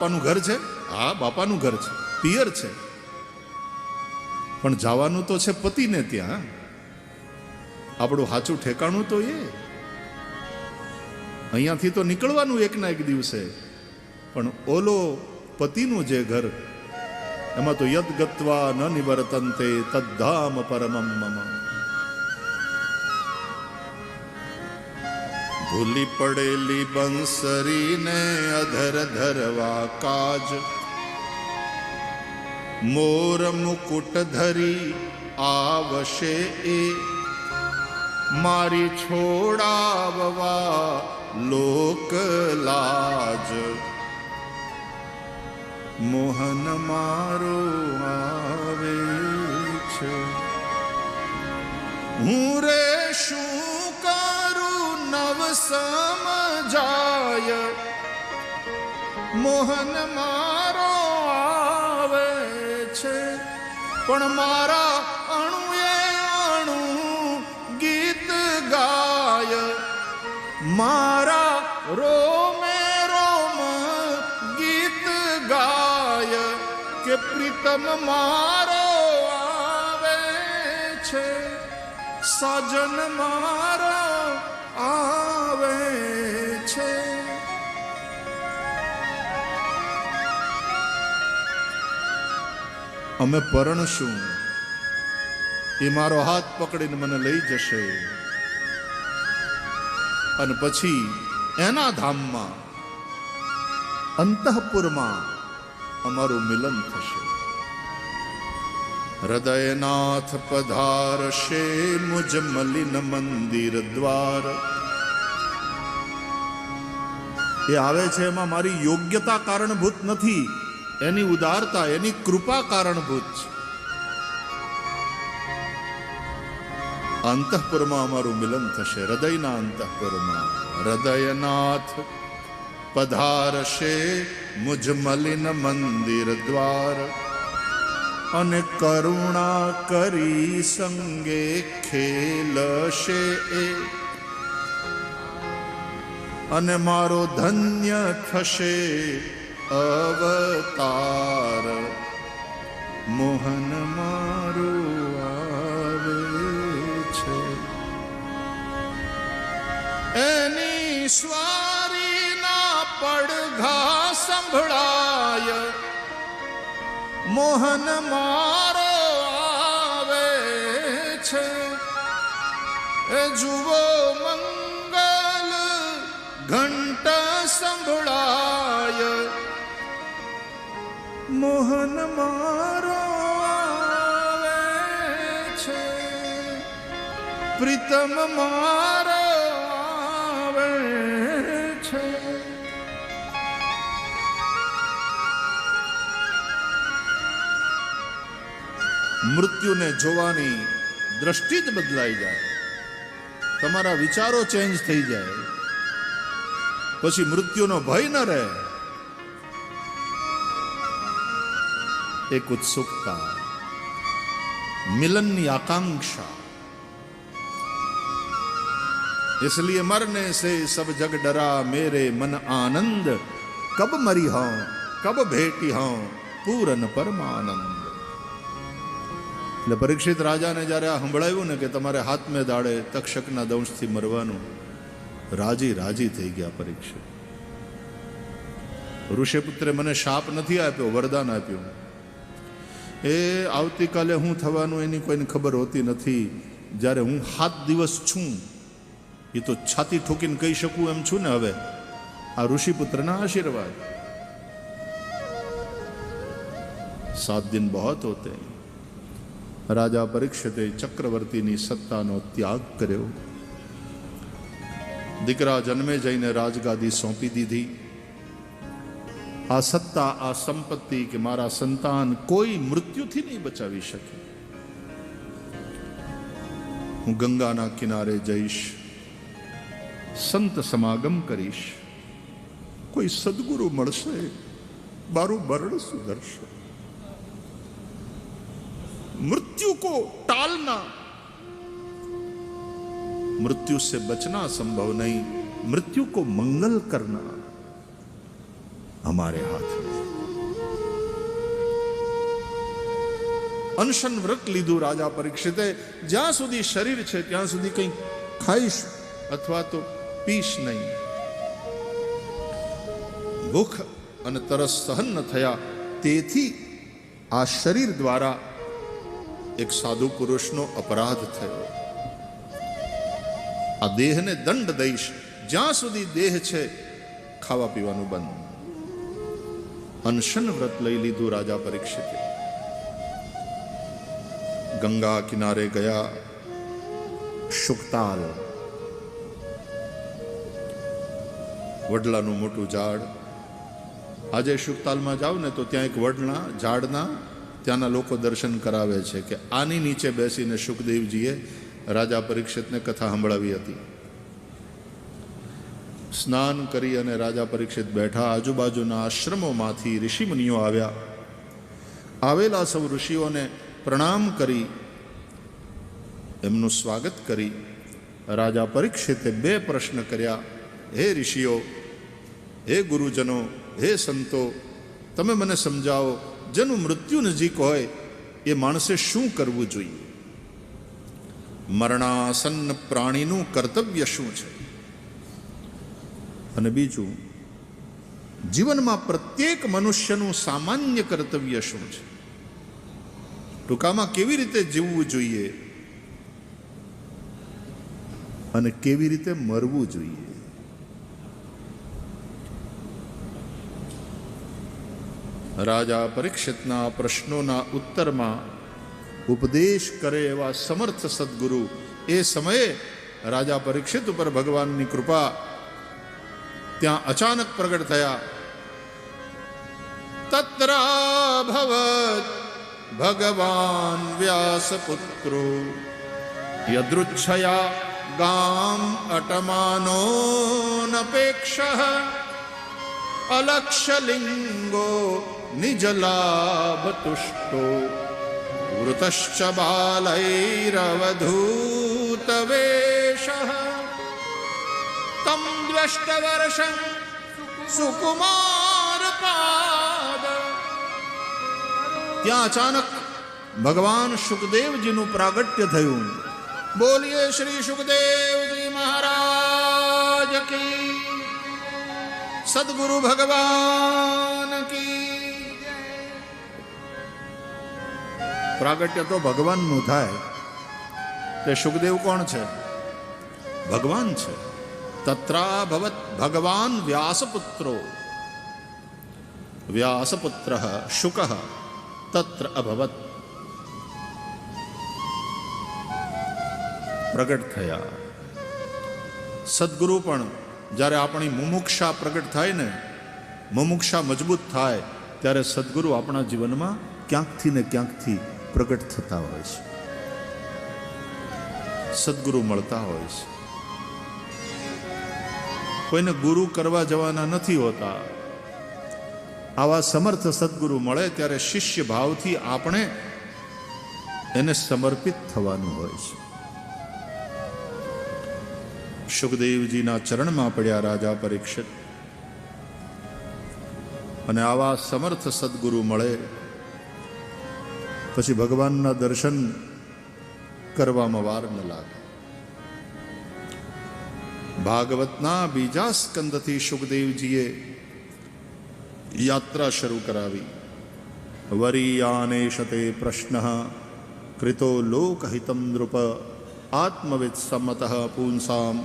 બાપાનું ઘર છે, હા બાપાનું ઘર છે, પિયર છે, પણ જવાનું તો છે પતિને ત્યાં. આપણું સાચું ઠેકાણું તો એ અહીંયાથી તો નીકળવાનું એકના એક દિવસે, પણ ઓલો પતિનું જે ઘર એમાં તો યદ ગત્વા ન નિવર્તન્તે તદ્ધામ પરમમ મમ. ભૂલી પડેલી બંસરીને અધર ધરવા કાજ, મોર મુકુટ ધરી આવશે એ મારી છોડાવવા લોક લાજ. મોહન મારો આવે છે, હું રે શું કરું નવ સમજાય. મોહન મારો આવે છે, પણ મારા અણુએ અણુ ગીત ગાય. મારા રોમે રોમ ગીત ગાય કે પ્રીતમ મારો આવે છે, સાજન મારો આવે છે. અમે પરણશું, એ મારો હાથ પકડીને મને લઈ જશે અને પછી એના ધામમાં અંતઃપુરમાં અમારું મિલન થશે. હૃદયનાથ પધારશે મુજ મલિન મંદિર દ્વાર. એ આવે છે એમાં મારી યોગ્યતા કારણભૂત નથી, એની ઉદારતા એની કૃપા કારણભૂત છે. અંતઃપુરમાં અમારું મિલન થશે, હૃદયના અંતઃપુરમાં. હૃદયનાથ પધારશે મુજ મલિન મંદિર દ્વાર, અને કરુણા કરી સંગે ખેલશે એ, અને મારો ધન્ય થશે અવતાર. મોહન મારો આવે છે, એની સ્વારીના પડઘા સંભળાય. મોહન મારો આવે છે, એ જુઓ મંગલ ઘંટ સંભળાય. મોહન મારો આવે છે, પ્રીતમ મારો આવે છે. મૃત્યુને જોવાની દ્રષ્ટિ જ બદલાઈ જાય, તમારા વિચારો ચેન્જ થઈ જાય, પછી મૃત્યુનો ભય ન રહે. એક ઉત્સુકતા, મિલનની આકાंक्षा. इसलिए मरने से सब जग डरा, मेरे मन आनंद कब मरी हों कब भेटी हों पूरन परमानंद. એટલે પરીક્ષિત રાજાને જ્યારે આ સંભળાવ્યું ને કે તમારે હાથમે દાડે તક્ષકના દંશથી મરવાનું, રાજી રાજી થઈ ગયા પરીક્ષિત. ઋષિપુત્રે મને શાપ નથી આપ્યો, વરદાન આપ્યું. એ આવતીકાલે હું થવાનું એની કોઈને ખબર હોતી નથી. જ્યારે હું 7 દિવસ છું એ તો છાતી ઠોકીને કહી શકું એમ છું ને. હવે આ ઋષિપુત્રના આશીર્વાદ. 7 दिन बहुत होते हैं. રાજા પરીક્ષિતે ચક્રવર્તીની સત્તાનો ત્યાગ કર્યો. દીકરા જન્મે જઈને રાજગાદી સોંપી દીધી. આ સત્તા, આ સંપત્તિ કે મારા સંતાન કોઈ મૃત્યુથી નહીં બચાવી શકે. હું ગંગાના કિનારે જઈશ, સંત સમાગમ કરીશ, કોઈ સદગુરુ મળશે, મારું મરણ સુધરશે. मृत्यु को टालना, मृत्यु से बचना संभव नहीं, मृत्यु को मंगल करना हमारे हाथ में। અનશન વ્રત લીધું રાજા પરીક્ષિતે. જ્યાં સુધી શરીર છે ત્યાં સુધી કંઈ ખાઈશ અથવા તો પીશ નહીં. ભૂખ અને તરસ સહન ન થયા, તેથી આ શરીર દ્વારા એક સાધુ પુરુષનો અપરાધ થયો. આ દેહને દંડ દઈશ, જ્યાં સુધી દેહ છે ખાવા પીવાનું બંધ. અનશન વ્રત લઈ લીધું રાજા પરીક્ષિતે. ગંગા કિનારે ગયા. શુકતાલ, વડલાનું મોટું ઝાડ. આજે શુકતાલમાં જાવ ને તો ત્યાં એક વડના ઝાડના ત્યાંના લોકો દર્શન કરાવે છે કે આની નીચે બેસીને સુખદેવજીએ રાજા પરીક્ષિતને કથા સંભળાવી હતી. સ્નાન કરી અને રાજા પરીક્ષિત બેઠા. આજુબાજુના આશ્રમોમાંથી ઋષિમુનિઓ આવ્યા. આવેલા સૌ ઋષિઓને પ્રણામ કરી એમનું સ્વાગત કરી રાજા પરીક્ષિતે 2 પ્રશ્ન કર્યા. હે ઋષિઓ, હે ગુરુજનો, હે સંતો, તમે મને સમજાવો, જેનું મૃત્યુ નજીક હોય એ માણસે શું કરવું જોઈએ? મરણાસન્ન પ્રાણીનું કર્તવ્ય શું છે? અને બીજું, જીવનમાં પ્રત્યેક મનુષ્યનું સામાન્ય કર્તવ્ય શું છે? ટૂંકામાં કેવી રીતે જીવવું જોઈએ અને કેવી રીતે મરવું જોઈએ? રાજા પરીક્ષિતના પ્રશ્નોના ઉત્તરમાં ઉપદેશ કરે એવા સમર્થ સદગુરુ એ સમયે રાજા પરીક્ષિત ઉપર ભગવાનની કૃપા ત્યાં અચાનક પ્રગટ થયા. તત્રાભવત ભગવાન વ્યાસપુત્રો યદૃચ્છયા ગામ અટમાનો નપેક્ષઃ અલક્ષ્યલિંગો નિજલાભતુષ્ટો વૃતશ્ચ બાલૈરવધૂતવેષઃ તમ દ્વષ્ટવર્ષં સુકુમારપાદ. ત્યાં અચાનક ભગવાન સુખદેવજીનું પ્રાગટ્ય થયું. બોલીએ શ્રી સુખદેવજી મહારાજ કી, સદગુરુ ભગવાન કી. પ્રાગટ્ય તો ભગવાનનું થાય, તે સુખદેવ કોણ છે? ભગવાન છે. તત્રાભવત ભગવાન વ્યાસપુત્રો, વ્યાસપુત્ર શુક તત્ર અભવત. પ્રગટ થયા. સદગુરુ પણ જ્યારે આપણી મુમુક્ષા પ્રગટ થાય ને, મુમુક્ષા મજબૂત થાય, ત્યારે સદગુરુ આપણા જીવનમાં ક્યાંકથી ને ક્યાંકથી પ્રગટ થતા હોય છે. સદગુરુ મળતા હોય છે. કોઈને ગુરુ કરવા જવાના નથી હોતા. આવા સમર્થ સદગુરુ મળે ત્યારે શિષ્ય ભાવથી આપણે એને સમર્પિત થવાનું હોય છે. સુખદેવજીના ચરણમાં પડ્યા રાજા પરીક્ષિત. અને આવા સમર્થ સદગુરુ મળે પછી ભગવાનના દર્શન કરવામાં વાર ન લાગે. ભાગવતના બીજા સ્કંદથી સુખદેવજીએ યાત્રા શરૂ કરાવી. વરીયાનેશતે પ્રશ્ન કૃતો લોકહિતમ નૃપ આત્મવિદ સંમત પુંસામ.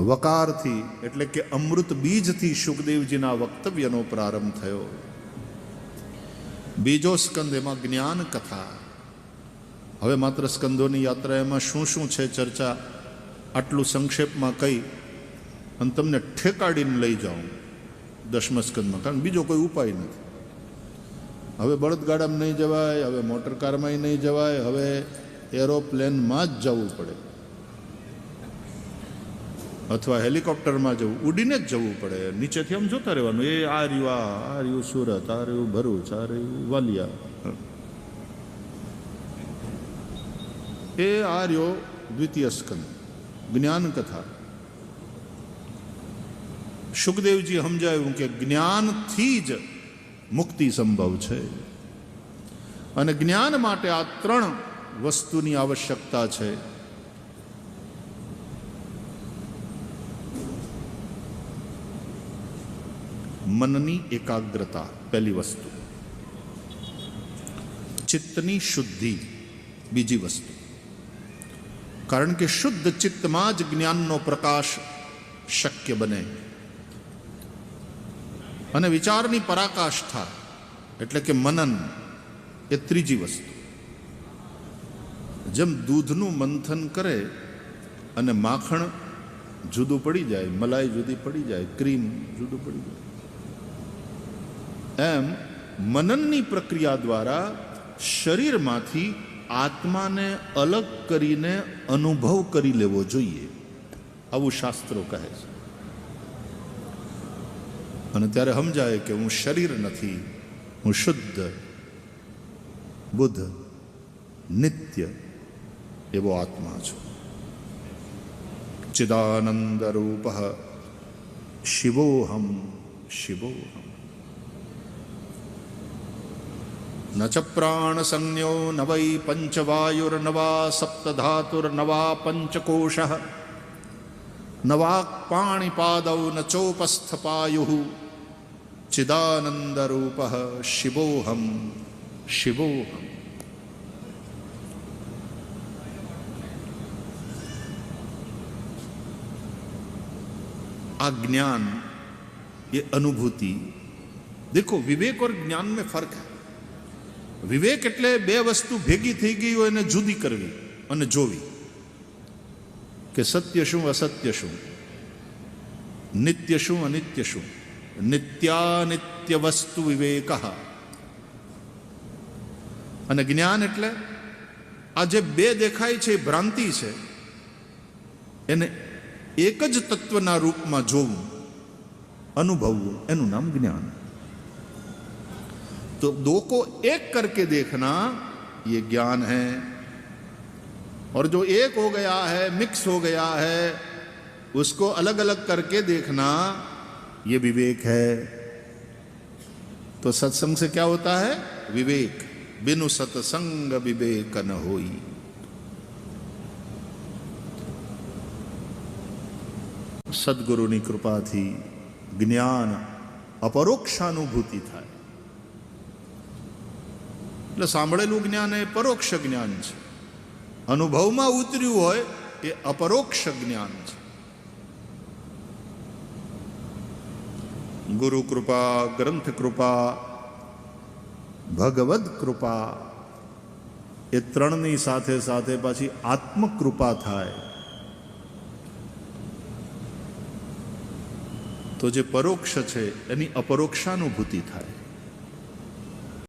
વકારથી એટલે કે અમૃત બીજથી સુખદેવજીના વક્તવ્યનો પ્રારંભ થયો. બીજો સ્કંદ એમાં જ્ઞાન કથા. હવે માત્ર સ્કંદોની યાત્રા એમાં શું શું છે ચર્ચા આટલું સંક્ષેપમાં કહી અને તમને ઠેકાડીને લઈ જાઉં 10મા સ્કંદમાં, કારણ બીજો કોઈ ઉપાય નથી. હવે બળદગાડામાં નહીં જવાય, હવે મોટર કારમાં નહીં જવાય, હવે એરોપ્લેનમાં જ જવું પડે અથવા હેલિકોપ્ટરમાં જવું, ઉડીને જ જવું પડે. નીચેથી આમ જોતા રહેવાનું, એ આ રહ્યું, આ રહ્યું સુરત, આ રહ્યું ભરૂચ, આ રહ્યું વાલિયા, એ આ રહ્યો દ્વિતીય સ્કંદ જ્ઞાન કથા. સુખદેવજી સમજાયું કે જ્ઞાનથી જ મુક્તિ સંભવ છે. અને જ્ઞાન માટે આ ત્રણ વસ્તુની આવશ્યકતા છે. મનની એકાગ્રતા પહેલી વસ્તુ, ચિત્તની શુદ્ધિ બીજી વસ્તુ. કારણ કે શુદ્ધ ચિત્તમાં જ જ્ઞાનનો પ્રકાશ શક્ય બને. અને વિચારની પરાકાષ્ઠા એટલે કે મનન એ ત્રીજી વસ્તુ. જેમ દૂધનું મંથન કરે અને માખણ જુદું પડી જાય, મલાઈ જુદી પડી જાય, ક્રીમ જુદું પડી જાય, એમ મનનની પ્રક્રિયા દ્વારા શરીરમાંથી આત્માને અલગ કરીને અનુભવ કરી લેવો જોઈએ, આવું શાસ્ત્રો કહે છે. અને ત્યારે સમજાય કે હું શરીર નથી, હું શુદ્ધ બુદ્ધ નિત્ય એવો આત્મા છું. ચિદાનંદ રૂપ શિવોહમ શિવોહમ. ન ચ પ્રાણ સંજ્ઞો ન વૈ પંચવાયુર્નવા સપ્તધાતુર્નવા પંચકોશ ન વાક્ પાણિપાદૌ ન ચોપસ્થપાયુ ચિદાનંદ રૂપ શિવોહમ શિવોહમ. આ જ્ઞાન ये अनुभूति. देखो विवेक और ज्ञान में फर्क है. વિવેક એટલે બે વસ્તુ ભેગી થઈ ગઈ હોય એને જુદી કરવી અને જોવી કે સત્ય શું અસત્ય શું, નિત્ય શું અનિત્ય શું. નિત્યાનિત્ય વસ્તુ વિવેક. અને જ્ઞાન એટલે આ જે બે દેખાય છે એ ભ્રાંતિ છે, એને એક જ તત્વના રૂપમાં જોવું, અનુભવવું, એનું નામ જ્ઞાન. तो दो को एक करके देखना ये ज्ञान है. और जो एक हो गया है, मिक्स हो गया है, उसको अलग अलग करके देखना ये विवेक है. तो सत्संग से क्या होता है? विवेक. बिनु सत्संग विवेक न होई. સદગુરુની કૃપાથી જ્ઞાન અપરોક્ષાનુભૂતિ થાય. એટલે સાંભળેલું જ્ઞાન એ પરોક્ષ જ્ઞાન છે, અનુભવમાં ઉતર્યું હોય એ અપરોક્ષ જ્ઞાન છે. ગુરુ કૃપા, ગ્રંથ કૃપા, ભગવદ કૃપા, એ ત્રણની સાથે સાથે પાછી આત્મકૃપા થાય તો જે પરોક્ષ છે એની અપરોક્ષાનુભૂતિ થાય.